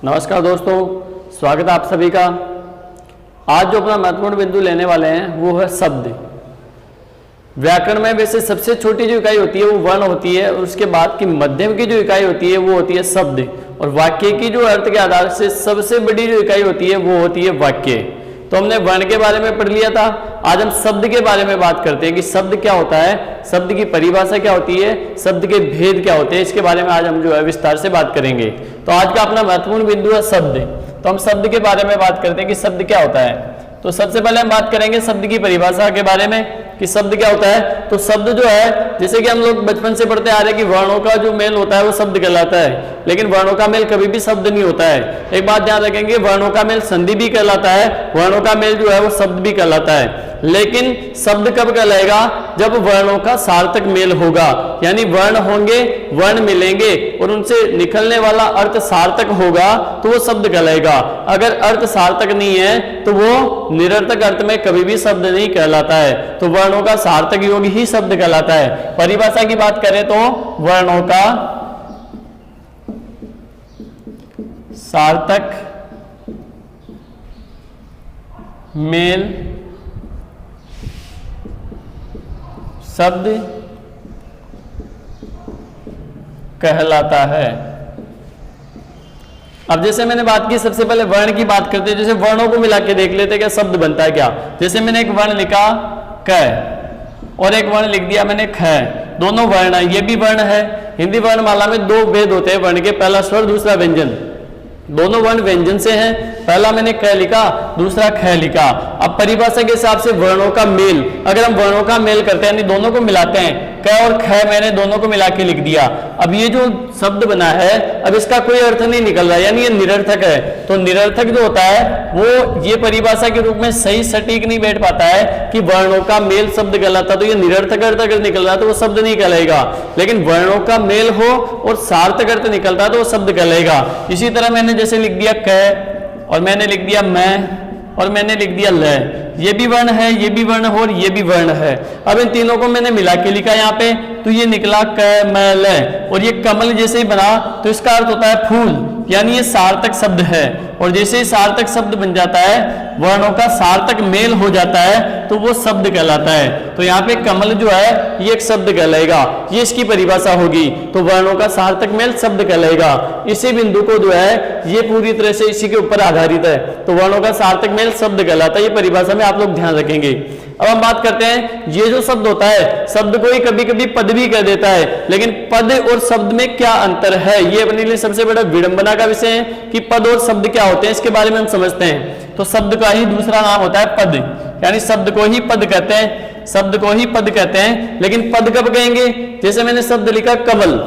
नमस्कार दोस्तों, स्वागत है आप सभी का। आज जो अपना महत्वपूर्ण बिंदु लेने वाले हैं वो है शब्द। व्याकरण में वैसे सबसे छोटी जो इकाई होती है वो वर्ण होती है, और उसके बाद की मध्यम की जो इकाई होती है वो होती है शब्द, और वाक्य की जो अर्थ के आधार से सबसे बड़ी जो इकाई होती है वो होती है वाक्य। तो हमने वर्ण के बारे में पढ़ लिया था। आज हम शब्द के बारे में बात करते हैं कि शब्द क्या होता है, शब्द की परिभाषा क्या होती है, शब्द के भेद क्या होते हैं। इसके बारे में आज हम जो है विस्तार से बात करेंगे। तो आज का अपना महत्वपूर्ण बिंदु है शब्द। तो हम शब्द के बारे में बात करते हैं कि शब्द क्या होता है। तो सबसे पहले हम बात करेंगे शब्द की परिभाषा के बारे में कि शब्द क्या होता है। तो शब्द जो है, जैसे कि हम लोग बचपन से पढ़ते आ रहे हैं कि वर्णों का जो मेल होता है वो शब्द कहलाता है, लेकिन वर्णों का मेल कभी भी शब्द नहीं होता है। एक बात ध्यान रखेंगे, वर्णों का मेल संधि भी कहलाता है, वर्णों का मेल जो है वो शब्द भी कहलाता है। लेकिन शब्द कब कहलाएगा? जब वर्णों का सार्थक मेल होगा, यानी वर्ण होंगे, वर्ण मिलेंगे और उनसे निकलने वाला अर्थ सार्थक होगा तो वो शब्द कहलाएगा। अगर अर्थ सार्थक नहीं है तो वो निरर्थक अर्थ में कभी भी शब्द नहीं कहलाता है। तो वर्णों का सार्थक योग ही शब्द कहलाता है। परिभाषा की बात करें तो वर्णों का सार्थक मेल शब्द कहलाता है। अब जैसे मैंने बात की, सबसे पहले वर्ण की बात करते हैं। जैसे वर्णों को मिला के देख लेते हैं क्या शब्द बनता है क्या। जैसे मैंने एक वर्ण लिखा क और एक वर्ण लिख दिया मैंने ख, दोनों वर्ण है, ये भी वर्ण है। हिंदी वर्णमाला में दो भेद होते हैं वर्ण के, पहला स्वर दूसरा व्यंजन। दोनों वर्ण व्यंजन से हैं। पहला मैंने क लिखा, दूसरा ख लिखा। अब परिभाषा के हिसाब से वर्णों का मेल, अगर हम वर्णों का मेल करते हैं यानी दोनों को मिलाते हैं, क और ख मैंने दोनों को मिला के लिख दिया। अब ये जो शब्द बना है, अब इसका कोई अर्थ नहीं निकल रहा, यानी ये निरर्थक है। तो निरर्थक जो होता है वो ये परिभाषा के रूप में सही सटीक नहीं बैठ पाता है कि वर्णों का मेल शब्द कहलाता। तो ये निरर्थक अर्थ अगर निकल रहा तो वो शब्द नहीं कहलाएगा, लेकिन वर्णों का मेल हो और सार्थक अर्थ निकलता तो वो शब्द कहलाएगा। इसी तरह मैंने जैसे लिख दिया क और मैंने लिख दिया मैं और मैंने लिख दिया ल, ये भी वर्ण है, ये भी वर्ण हो और ये भी वर्ण है। अब इन तीनों को मैंने मिला के लिखा यहाँ पे, तो ये निकला क म ल, और ये कमल जैसे ही बना तो इसका अर्थ होता है फूल, यानी ये सार्थक शब्द है। और जैसे ही सार्थक शब्द बन जाता है, वर्णों का सार्थक मेल हो जाता है तो वो शब्द कहलाता है। तो यहाँ पे कमल जो है ये एक शब्द कहलाएगा, ये इसकी परिभाषा होगी। तो वर्णों का सार्थक मेल शब्द कहलाएगा। इसी बिंदु को जो है ये पूरी तरह से इसी के ऊपर आधारित है। तो वर्णों का सार्थक मेल शब्द कहलाता है, ये परिभाषा में आप लोग ध्यान रखेंगे। अब हम बात करते हैं, ये जो शब्द होता है, शब्द को ही कभी कभी पद भी कह देता है, लेकिन पद और शब्द में क्या अंतर है, ये अपने लिए सबसे बड़ा विडंबना का विषय है कि पद और शब्द क्या होते हैं। इसके बारे में हम समझते हैं। तो शब्द का ही दूसरा नाम होता है पद, यानी शब्द को ही पद कहते हैं, शब्द को ही पद कहते हैं। लेकिन पद कब कहेंगे? जैसे मैंने शब्द लिखा कमल।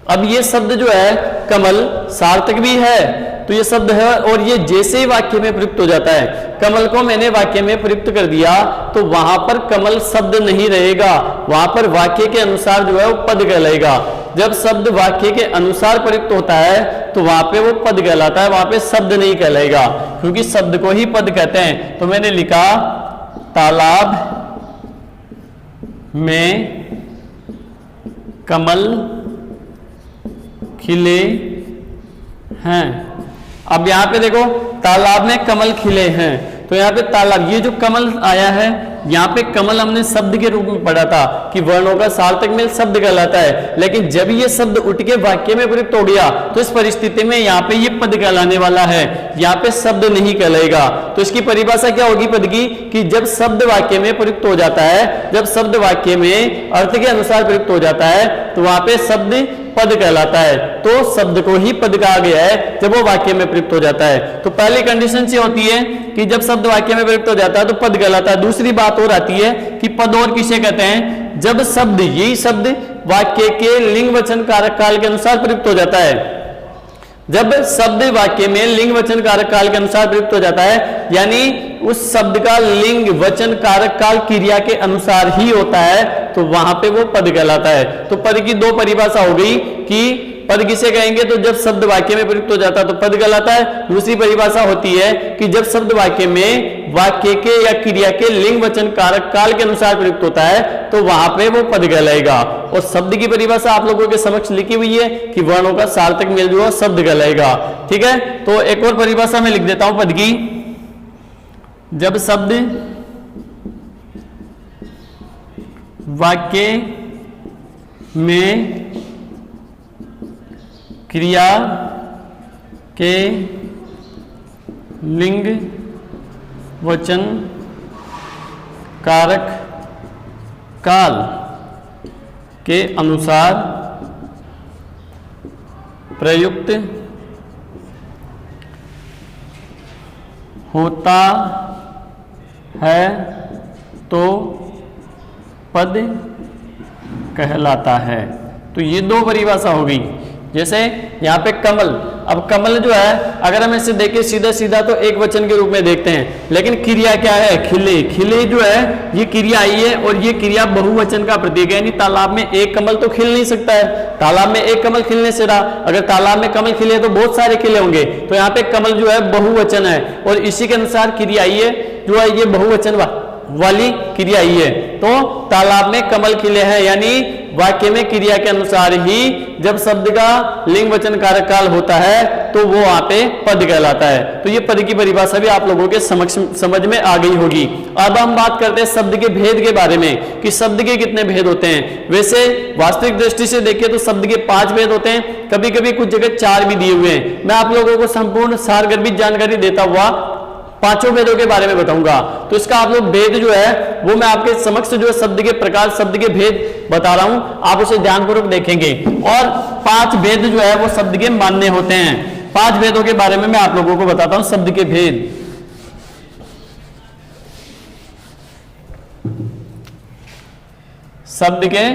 अब ये शब्द जो है कमल सार्थक भी है, तो ये शब्द है, और ये जैसे ही वाक्य में प्रयुक्त हो जाता है, कमल को मैंने वाक्य में प्रयुक्त कर दिया तो वहां पर कमल शब्द नहीं रहेगा, वहां पर वाक्य के अनुसार जो है वो पद कहलाएगा। जब शब्द वाक्य के अनुसार प्रयुक्त होता है तो वहां पे वो पद कहलाता है, वहां पे शब्द नहीं कहलाएगा, क्योंकि शब्द को ही पद कहते हैं। तो मैंने लिखा तालाब में कमल खिले हैं। अब यहाँ पे देखो, तालाब में कमल खिले हैं, तो यहाँ पे तालाब, ये जो कमल आया है, यहाँ पे कमल हमने शब्द के रूप में पढ़ा था कि वर्णों का सार्थक मेल शब्द कहलाता है। लेकिन जब ये शब्द उठ के वाक्य में प्रयुक्त हो गया तो इस परिस्थिति में यहाँ पे ये पद कहलाने वाला है, यहाँ पे शब्द नहीं कहलाएगा। तो इसकी परिभाषा क्या होगी पद की, कि जब शब्द वाक्य में प्रयुक्त हो जाता है, जब शब्द वाक्य में अर्थ के अनुसार प्रयुक्त हो जाता है तो वहां पे शब्द पद कहलाता है। तो शब्द को ही पद कहा गया है जब वो वाक्य में प्रयुक्त हो जाता है। तो पहली कंडीशन से होती है कि जब शब्द वाक्य में प्रयुक्त हो जाता है तो पद कहलाता है। दूसरी बात और आती है कि पद और किसे कहते हैं? जब शब्द, यही शब्द वाक्य के लिंग वचन कारक काल के अनुसार प्रयुक्त हो जाता है। जब शब्द वाक्य में लिंग वचन कारक काल के अनुसार प्रयुक्त हो जाता है, यानी उस शब्द का लिंग वचन कारक काल क्रिया के अनुसार ही होता है, तो वहां पे वो पद कहलाता है। तो पद की दो परिभाषा हो गई कि पद किसे कहेंगे, तो जब शब्द वाक्य में प्रयुक्त हो जाता है तो पद कहलाता है। दूसरी परिभाषा होती है कि जब शब्द वाक्य में वाक्य के या क्रिया के लिंग वचन कारक काल के अनुसार प्रयुक्त होता है तो वहां पे वो पद कहलाएगा। और शब्द की परिभाषा आप लोगों के समक्ष लिखी हुई है कि वर्णों का सार्थक मेल जो शब्द कहलाएगा। ठीक है, तो एक और परिभाषा मैं लिख देता हूं पद की। जब शब्द वाक्य में क्रिया के लिंग वचन कारक काल के अनुसार प्रयुक्त होता है तो पद कहलाता है। तो ये दो परिभाषा हो गई। जैसे यहाँ पे कमल, अब कमल जो है अगर हम इसे देखें सीधा सीधा तो एक वचन के रूप में देखते हैं, लेकिन क्रिया क्या है, खिले। खिले जो है ये क्रिया आई है और ये क्रिया बहुवचन का प्रतीक है, यानी तालाब में एक कमल तो खिल नहीं सकता है। तालाब में एक कमल खिलने से रहा, अगर तालाब में कमल खिले तो बहुत सारे खिले होंगे, तो यहाँ पे कमल जो है बहुवचन है और इसी के अनुसार क्रिया आई है जो है ये बहुवचन वाली क्रिया आई है। तो तालाब में कमल खिले हैं, यानी वाक्य में क्रिया के अनुसार ही जब शब्द का लिंग वचन कारक काल होता है तो वो वहां पे पद कहलाता है। तो ये पद की परिभाषा भी आप लोगों के समझ में आ गई होगी। अब हम बात करते हैं शब्द के भेद के बारे में कि शब्द के कितने भेद होते हैं। वैसे वास्तविक दृष्टि से देखिए तो शब्द के 5 भेद होते हैं, कभी कभी कुछ जगह 4 भी दिए हुए हैं। मैं आप लोगों को संपूर्ण सारगर्भित जानकारी देता हुआ 5 भेदों के बारे में बताऊंगा। तो इसका आप लोग भेद जो है वो मैं आपके समक्ष जो है शब्द के प्रकार, शब्द के भेद बता रहा हूं, आप उसे ध्यानपूर्वक देखेंगे। और 5 भेद जो है वो शब्द के मान्य होते हैं। 5 भेदों के बारे में मैं आप लोगों को बताता हूं, शब्द के भेद। शब्द के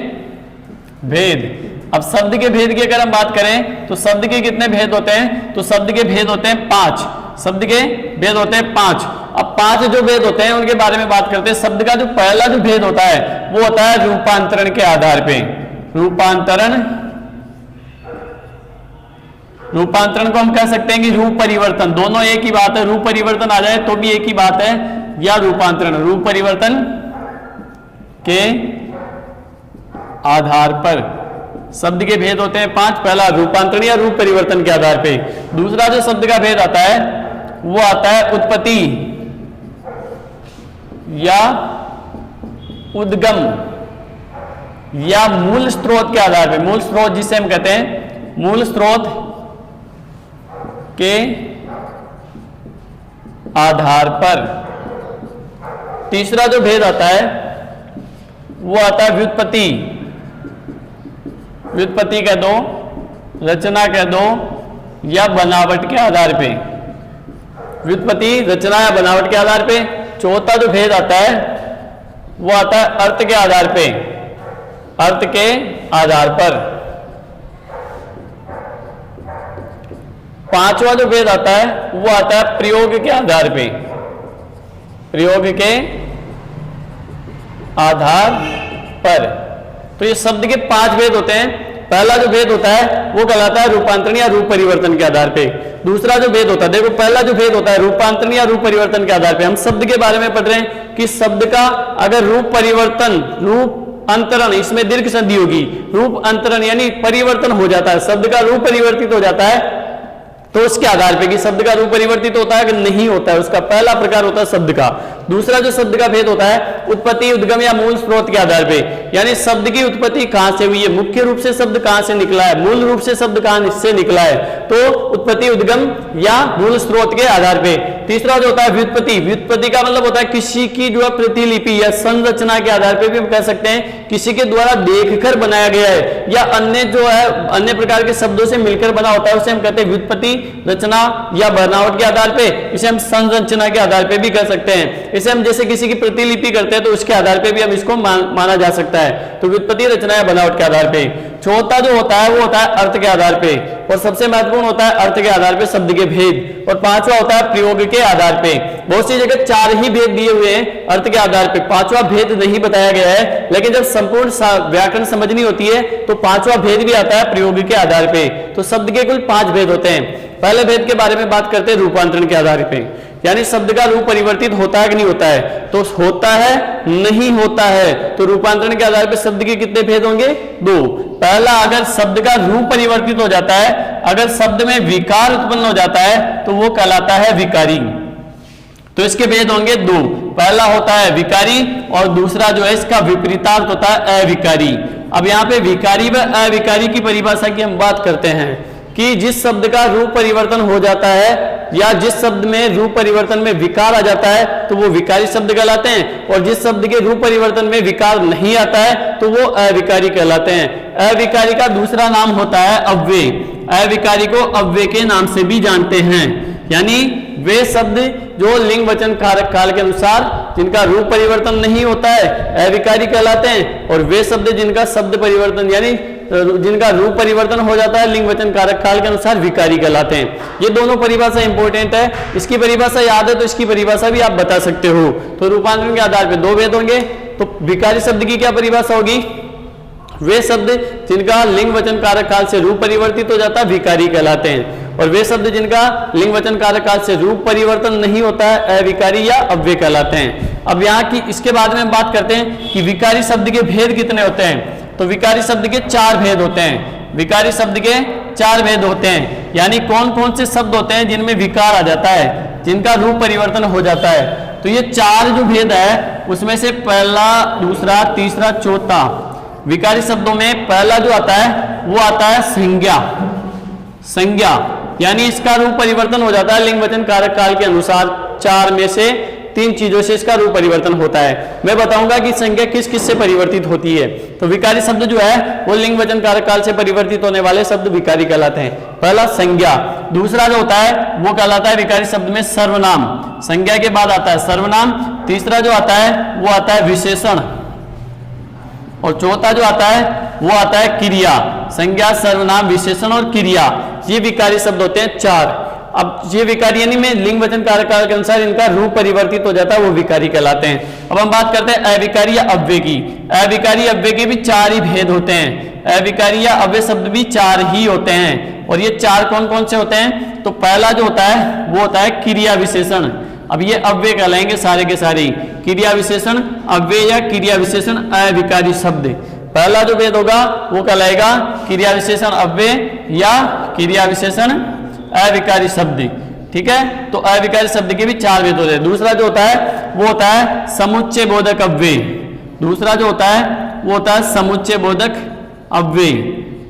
भेद। अब शब्द के भेद की अगर हम बात करें तो शब्द के कितने भेद होते हैं, तो शब्द के भेद होते हैं 5। शब्द के भेद होते हैं 5। अब 5 जो भेद होते हैं उनके बारे में बात करते हैं। शब्द का जो पहला जो भेद होता है वो होता है रूपांतरण के आधार पे। रूपांतरण को हम कह सकते हैं कि रूप परिवर्तन, दोनों एक ही बात है। रूप परिवर्तन आ जाए तो भी एक ही बात है, या रूपांतरण, रूप परिवर्तन के आधार पर शब्द के भेद होते हैं 5। पहला रूपांतरण या रूप परिवर्तन के आधार पे। दूसरा जो शब्द का भेद आता है वो आता है उत्पत्ति या उद्गम या मूल स्रोत के आधार पे। मूल स्रोत जिसे हम कहते हैं, मूल स्रोत के आधार पर। तीसरा जो भेद आता है वो आता है व्युत्पत्ति। व्युत्पत्ति कह दो, रचना कह दो, या बनावट के आधार पे। व्युत्पत्ति, रचना या बनावट के आधार पे। चौथा जो भेद आता है वो आता है अर्थ के आधार पे। अर्थ के आधार पर। पांचवा जो भेद आता है वो आता है प्रयोग के आधार पे। प्रयोग के आधार पर। तो ये शब्द के 5 भेद होते हैं। पहला जो भेद होता है वो कहलाता है रूपांतरण या रूप परिवर्तन के आधार पे। दूसरा जो भेद होता है, देखो पहला जो भेद होता है रूपांतरण या रूप परिवर्तन के आधार पे। हम शब्द के बारे में पढ़ रहे हैं कि शब्द का अगर रूप परिवर्तन, रूप अंतरण, इसमें दीर्घ संधि होगी, रूप अंतरण यानी परिवर्तन हो जाता है, शब्द का रूप परिवर्तित हो जाता है, तो उसके आधार पे कि शब्द का रूप परिवर्तित होता है कि नहीं होता है, उसका पहला प्रकार होता है शब्द का। दूसरा जो शब्द का भेद होता है उत्पत्ति, उद्गम या मूल स्रोत के आधार पे, यानी शब्द की उत्पत्ति कहां से हुई है, मुख्य रूप से शब्द कहां से निकला है, मूल रूप से शब्द कहां से निकला है, तो उत्पत्ति, उद्गम या मूल स्रोत के आधार पे। तीसरा जो होता है व्युत्पत्ति। व्युत्पत्ति का मतलब होता है किसी की जो है प्रतिलिपि या संरचना के आधार पे भी हम कह सकते हैं, किसी के द्वारा देखकर बनाया गया है या अन्य जो है अन्य प्रकार के शब्दों से मिलकर बना होता है, उसे हम कहते हैं व्युत्पत्ति, रचना या बनावट के आधार पे। इसे हम संरचना के आधार पे भी कह सकते हैं। इसे हम जैसे किसी की प्रतिलिपि करते हैं तो उसके आधार पे भी हम इसको माना जा सकता है। तो व्युत्पत्ति, रचना या बनावट के आधार पे। चौथा जो होता है वो होता है अर्थ के आधार पे, और सबसे महत्वपूर्ण होता है अर्थ के आधार पे शब्द के भेद, और पांचवा होता है प्रयोग के आधार पे। बहुत सी जगह 4 ही भेद दिए हुए हैं अर्थ के आधार पे, 5वां भेद नहीं बताया गया है, लेकिन जब संपूर्ण व्याकरण समझनी होती है तो 5वां भेद भी आता है प्रयोग के आधार पे। तो शब्द के कुल 5 भेद होते हैं। पहले भेद के बारे में बात करते हैं रूपांतरण के आधार पे, यानी शब्द का रूप परिवर्तित होता है कि नहीं होता है। तो होता है, नहीं होता है। तो रूपांतरण के आधार पर शब्द के कितने भेद होंगे? 2। पहला, अगर शब्द का रूप परिवर्तित हो जाता है, अगर शब्द में विकार उत्पन्न हो जाता है तो वो कहलाता है विकारी। तो इसके भेद होंगे 2। पहला होता है विकारी और दूसरा जो है इसका विपरीतार्थ होता है अविकारी। अब यहाँ पे विकारी व अविकारी की परिभाषा की हम बात करते हैं कि जिस शब्द का रूप परिवर्तन हो जाता है या जिस शब्द में रूप परिवर्तन में विकार आ जाता है तो वो विकारी शब्द कहलाते हैं, और जिस शब्द के रूप परिवर्तन में विकार नहीं आता है तो वो अविकारी कहलाते हैं। अविकारी का दूसरा नाम होता है अव्यय। अविकारी को अव्यय के नाम से भी जानते हैं, यानी वे शब्द जो लिंग वचन कारक काल के अनुसार जिनका रूप परिवर्तन नहीं होता है अविकारी कहलाते हैं, और वे शब्द जिनका शब्द परिवर्तन यानी जिनका रूप परिवर्तन हो जाता है लिंग वचन कारक काल के अनुसार विकारी कहलाते हैं। ये दोनों परिभाषा इंपॉर्टेंट है, इसकी परिभाषा याद है तो इसकी परिभाषा भी आप बता सकते हो। तो रूपांतरण के आधार पर 2 भेद होंगे। तो विकारी शब्द की क्या परिभाषा होगी? वे शब्द जिनका लिंग वचन कारक काल से रूप परिवर्तित हो जाता है विकारी कहलाते हैं, और वे शब्द जिनका लिंग वचन कारक काल से रूप परिवर्तन नहीं होता है अविकारी या अव्यय कहलाते हैं। अब यहाँ की इसके बाद में बात करते हैं कि विकारी शब्द के भेद कितने होते हैं। तो विकारी शब्द के 4 भेद होते हैं। विकारी शब्द के 4 भेद होते हैं, यानी कौन कौन से शब्द होते हैं जिनमें विकार आ जाता है, जिनका रूप परिवर्तन हो जाता है। तो ये 4 जो भेद है उसमें से पहला, दूसरा, तीसरा, चौथा विकारी शब्दों में पहला जो आता है वो आता है संज्ञा। संज्ञा यानी इसका रूप परिवर्तन हो जाता है लिंग वचन कारक काल के अनुसार। 4 में से 3 चीजों से इसका रूप परिवर्तन होता है। मैं बताऊंगा कि संज्ञा किस किस से परिवर्तित होती है। तो विकारी शब्द जो है वो लिंग वचन कारक काल से परिवर्तित होने वाले शब्द विकारी कहलाते हैं। पहला संज्ञा। दूसरा जो होता है वो कहलाता है विकारी शब्द में सर्वनाम। संज्ञा के बाद आता है सर्वनाम। तीसरा जो आता है वो आता है विशेषण, और चौथा जो आता है वो आता है क्रिया। संज्ञा, सर्वनाम, विशेषण और क्रिया, ये विकारी शब्द होते हैं 4। अब ये विकारी यानी में लिंग वचन कारक काल के अनुसार इनका रूप परिवर्तित हो जाता है वो विकारी कहलाते हैं। अब हम बात करते हैं अविकारी या अव्यय की। अविकारी अव्यय के भी 4 ही भेद होते हैं। अविकारी या अव्यय शब्द भी 4 ही होते हैं, और ये 4 कौन कौन से होते हैं? तो पहला जो होता है वो होता है क्रिया विशेषण। अब ये अव्यय कहलाएंगे सारे के सारे। क्रिया विशेषण अव्यय या क्रिया विशेषण अविकारी शब्द। पहला जो भेद होगा वो कहलाएगा क्रिया विशेषण अव्यय या क्रिया विशेषण अविकारी शब्द। ठीक है, तो अविकारी शब्द के भी 4 भेद होते हैं। दूसरा जो होता है वो होता है समुच्चय बोधक अव्यय। दूसरा जो होता है वो होता है समुच्चय बोधक अव्यय।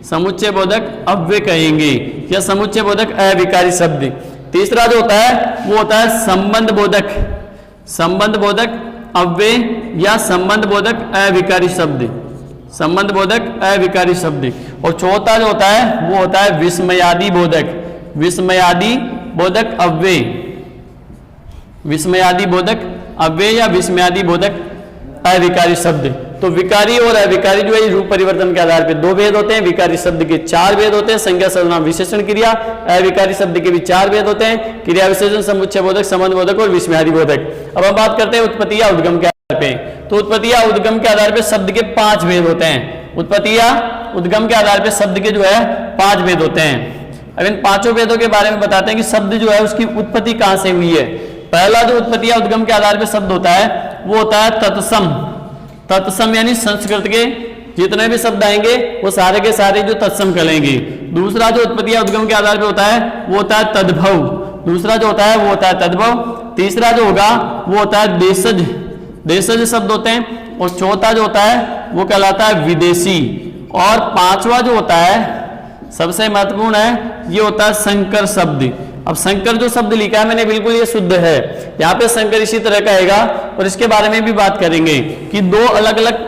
समुच्चय बोधक अव्यय कहेंगे या समुच्चय बोधक अविकारी शब्द। तीसरा जो होता है वो होता है संबंध बोधक। संबंध बोधक अव्यय या संबंध बोधक अविकारी शब्द। संबंध बोधक अविकारी शब्द। और चौथा जो होता है वो होता है विस्मयादि बोधक। विस्मयादि बोधक अव्यय। विस्मयादि बोधक अव्यय या विस्मयादि बोधक अविकारी शब्द। तो विकारी और अविकारी जो है रूप परिवर्तन के आधार पर 2 भेद होते हैं। विकारी शब्द के 4 भेद होते हैं, संज्ञा, सर्वनाम, विशेषण, क्रिया। अविकारी शब्द के भी 4 भेद होते हैं, क्रिया विशेषण, समुच्चय बोधक, संबंध बोधक और विस्मयादि बोधक। अब हम बात करते हैं उत्पत्ति या उद्गम के आधार पे। तो उत्पत्ति या उद्गम के आधार पर शब्द के 5 भेद होते हैं। उत्पत्ति या उद्गम के आधार पर शब्द के जो है 5 भेद होते हैं। अब इन 5 भेदों के बारे में बताते हैं कि शब्द जो है उसकी उत्पत्ति कहां से हुई है। पहला जो उत्पत्ति या उद्गम के आधार पर शब्द होता है वो होता है तत्सम। तत्सम यानी संस्कृत के जितने भी शब्द आएंगे वो सारे के सारे जो तत्सम कहलाएंगे। दूसरा जो उत्पत्ति या उद्गम के आधार पर होता है वो होता है तद्भव। दूसरा जो होता है वो होता है तद्भव। तीसरा जो होगा वो होता है देशज। देशज शब्द होते हैं। और चौथा जो होता है वो कहलाता है विदेशी। और 5वां जो होता है सबसे महत्वपूर्ण है, ये होता है संकर शब्द। अब संकर जो शब्द लिखा है मैंने बिल्कुल ये शुद्ध है। यहाँ पे संकर इसी तरह का आएगा, और इसके बारे में भी बात करेंगे कि 2 अलग अलग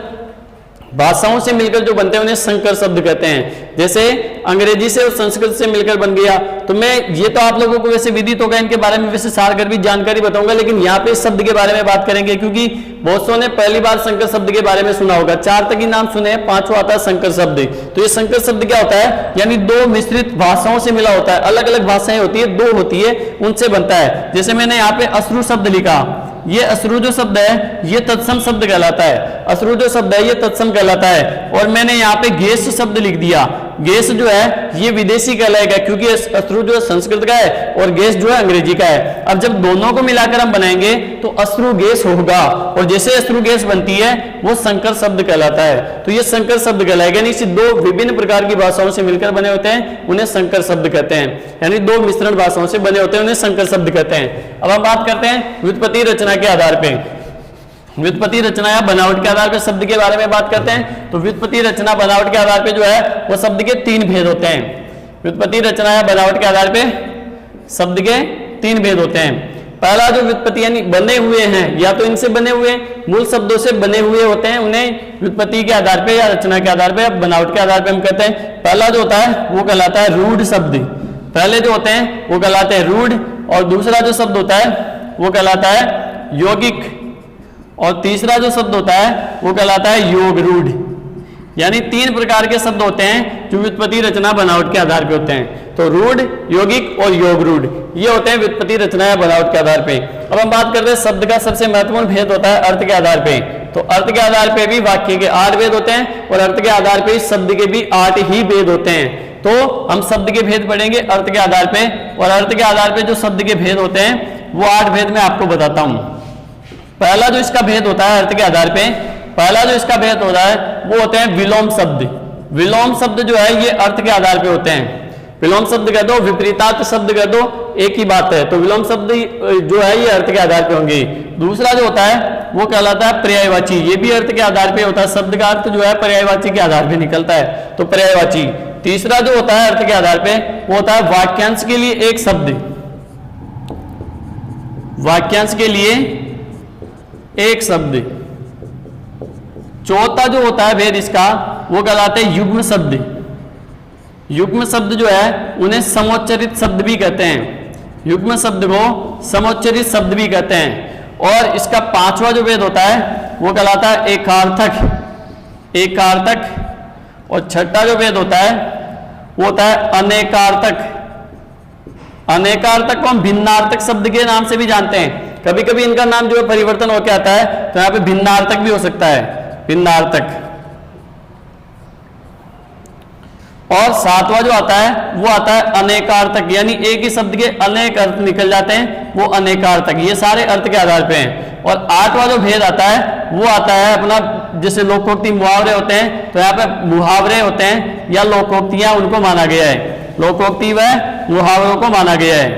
भाषाओं से मिलकर जो बनते हैं उन्हें संकर शब्द कहते हैं। जैसे अंग्रेजी से और संस्कृत से मिलकर बन गया। तो मैं ये तो आप लोगों को वैसे विदित होगा इनके बारे में, वैसे सारगर्भी जानकारी बताऊंगा, लेकिन यहाँ पे इस शब्द के बारे में बात करेंगे क्योंकि बहुत सौ ने पहली बार संकर शब्द के बारे में सुना होगा। 4 तक ही नाम सुने हैं, 5वां आता है संकर शब्द। तो ये संकर शब्द क्या होता है, यानी 2 मिश्रित भाषाओं से मिला होता है, अलग अलग भाषाएं होती है, 2 होती है, उनसे बनता है। जैसे मैंने यहाँ पे अश्रु शब्द लिखा, ये अश्रु जो शब्द है ये तत्सम शब्द कहलाता है, अश्रु जो शब्द है ये तत्सम कहलाता है। और मैंने यहाँ पे गैस शब्द लिख दिया, गैस जो है ये विदेशी कहलाएगा क्योंकि अश्रु जो है संस्कृत का है और गैस जो है अंग्रेजी का है। अब जब दोनों को मिलाकर हम बनाएंगे तो अश्रु गैस होगा, और जैसे अश्रु गैस बनती है वो संकर शब्द कहलाता है। तो ये संकर शब्द कहलाएगा, यानी 2 विभिन्न प्रकार की भाषाओं से मिलकर बने होते हैं, उन्हें संकर शब्द कहते हैं। यानी 2 मिश्रण भाषाओं से बने होते हैं, उन्हें संकर शब्द कहते हैं। अब हम बात करते हैं व्युत्पत्ति रचना के आधार पे, व्युत्पत्ति रचना या बनावट के आधार पर शब्द के बारे में बात करते हैं। तो व्युत्पत्ति रचना बनावट के आधार पे जो है वो शब्द के 3 भेद होते हैं। व्युत्पत्ति रचना या बनावट के आधार पे शब्द के 3 भेद होते हैं। पहला जो व्युत्पत्ति यानी बने हुए हैं, या तो इनसे बने हुए मूल शब्दों से बने हुए होते हैं, उन्हें व्युत्पत्ति के आधार पे या रचना के आधार पे या बनावट के आधार पे हम कहते हैं। पहला जो होता है वो कहलाता है रूढ़ शब्द, पहले जो होते हैं वो कहलाते हैं रूढ़, और दूसरा जो शब्द होता है वो कहलाता है यौगिक, और तीसरा जो शब्द होता है वो कहलाता है योग रूढ़। यानी 3 प्रकार के शब्द होते हैं जो व्युत्पत्ति रचना बनावट के आधार पे होते हैं। तो रूढ़, यौगिक और योग रूढ़ ये होते हैं व्युत्पत्ति रचना या बनावट के आधार पे। अब हम बात करते हैं शब्द का सबसे महत्वपूर्ण भेद होता है अर्थ के आधार पे। तो अर्थ के आधार पे भी वाक्य के 8 भेद होते हैं और अर्थ के आधार पे शब्द के भी 8 ही भेद होते हैं। तो हम शब्द के भेद पढ़ेंगे अर्थ के आधार पे, और अर्थ के आधार पे जो शब्द के भेद होते हैं वो 8 भेद मैं आपको बताता हूं। पहला जो इसका भेद होता है अर्थ के आधार पे, पहला जो इसका भेद होता है वो होते हैं विलोम शब्द। विलोम शब्द जो है ये अर्थ के आधार पे होते हैं। विलोम शब्द कह दो, विपरीतार्थ शब्द कह दो, एक ही बात है। तो विलोम शब्द जो है ये अर्थ के आधार पे होंगे। दूसरा जो होता है वो कहलाता है पर्यायवाची, ये भी अर्थ के आधार पे होता है। शब्द का अर्थ जो है पर्यायवाची के आधार पे निकलता है, तो पर्यायवाची। तीसरा जो होता है अर्थ के आधार पे वो होता है वाक्यांश के लिए एक शब्द, वाक्यांश के लिए एक शब्द। चौथा जो होता है भेद इसका वो कहलाते हैं युग्म शब्द। युग्म शब्द जो है उन्हें समोच्चरित शब्द भी कहते हैं, युग्म शब्द को समोच्चरित शब्द भी कहते हैं। और इसका 5वां जो भेद होता है वो कहलाता है एकार्थक, एकार्थक। और 6ठा जो भेद होता है वो होता है अनेकार्थक। अनेकार्थक को हम भिन्नार्थक शब्द के नाम से भी जानते हैं। कभी कभी इनका नाम जो है परिवर्तन होकर आता है, तो यहाँ पे भिन्नार्थक भी हो सकता है, भिन्नार्थक। और 7वां जो आता है वो आता है अनेकार्थक, यानी एक ही शब्द के अनेक अर्थ निकल जाते हैं, वो अनेकार्थक। ये सारे अर्थ के आधार पे हैं। और 8वां जो भेद आता है वो आता है अपना, जैसे लोकोक्ति मुहावरे होते हैं, तो यहाँ पे मुहावरे होते हैं या लोकोक्तियां, उनको माना गया है। लोकोक्ति व मुहावरों को माना गया है।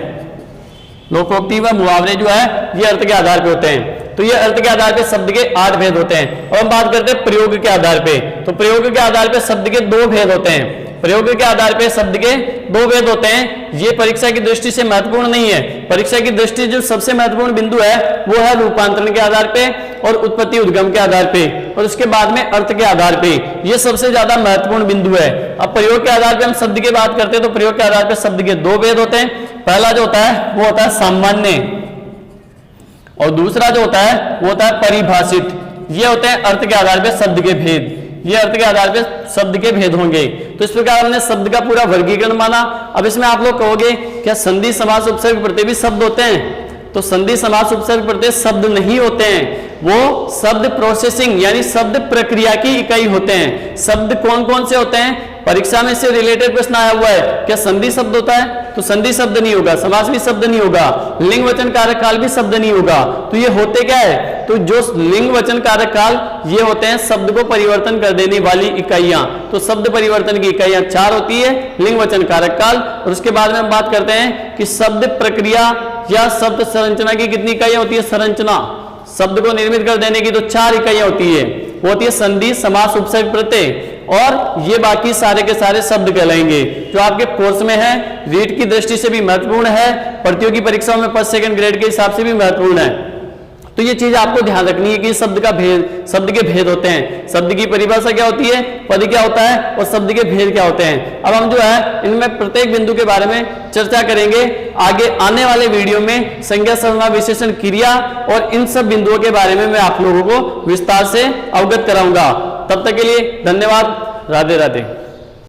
लोकोक्ति व मुहावरे जो है ये अर्थ के आधार पे होते हैं। तो ये अर्थ के आधार पे शब्द के 8 भेद होते हैं। और हम बात करते हैं प्रयोग के आधार पे। तो प्रयोग के आधार पे शब्द के 2 भेद होते हैं। प्रयोग के आधार पे शब्द के 2 भेद होते हैं। ये परीक्षा की दृष्टि से महत्वपूर्ण नहीं है। परीक्षा की दृष्टि जो सबसे महत्वपूर्ण बिंदु है वो है रूपांतरण के आधार पे और उत्पत्ति उद्गम के आधार पे, और उसके बाद में अर्थ के आधार पे। ये सबसे ज्यादा महत्वपूर्ण बिंदु है। अब प्रयोग के आधार पे हम शब्द की बात करते हैं, तो प्रयोग के आधार पे शब्द के 2 भेद होते हैं। पहला जो होता है वो होता है सामान्य, और दूसरा जो होता है वो होता है परिभाषित। ये होते हैं अर्थ के आधार पे शब्द के भेद। ये अर्थ के आधार पे शब्द के भेद होंगे। तो इस प्रकार हमने शब्द का पूरा वर्गीकरण माना। अब इसमें आप लोग कहोगे क्या संधि समास उपसर्ग प्रत्यय भी शब्द होते हैं? तो संधि समास उपसर्ग प्रत्यय शब्द नहीं होते हैं, वो शब्द प्रोसेसिंग यानी शब्द प्रक्रिया की इकाई होते हैं। शब्द कौन कौन से होते हैं? परीक्षा में से रिलेटेड प्रश्न आया हुआ है, क्या संधि शब्द होता है? तो संधि शब्द नहीं होगा, समास भी शब्द नहीं होगा, लिंग वचन कारक काल भी शब्द नहीं होगा। तो ये होते क्या है? तो जो लिंग वचन कारक काल ये होते हैं शब्द को परिवर्तन कर देने वाली इकाइयां। तो शब्द परिवर्तन की इकाइयां 4 होती है, लिंग वचन कारक काल। और उसके बाद में हम बात करते हैं कि शब्द प्रक्रिया या शब्द संरचना की कितनी इकाइयां होती है? संरचना, शब्द को निर्मित कर देने की तो 4 इकाइयां होती है। वो होती है संधि, समास, उपसर्ग, प्रत्यय, और ये बाकी सारे के सारे शब्द कहलाएंगे। जो आपके कोर्स में है, रीट की दृष्टि से भी महत्वपूर्ण है, प्रतियोगी परीक्षाओं में फर्स्ट सेकंड ग्रेड के हिसाब से भी महत्वपूर्ण है। तो तो ये चीज आपको ध्यान रखनी है कि शब्द का भेद, शब्द के भेद होते हैं। शब्द की परिभाषा क्या होती है, पद क्या होता है, और शब्द के भेद क्या होते हैं। अब हम जो है इनमें प्रत्येक बिंदु के बारे में चर्चा करेंगे। आगे आने वाले वीडियो में संज्ञा, सर्वनाम, विशेषण, क्रिया और इन सब बिंदुओं के बारे में मैं आप लोगों को विस्तार से अवगत कराऊंगा। तब तक के लिए धन्यवाद। राधे राधे।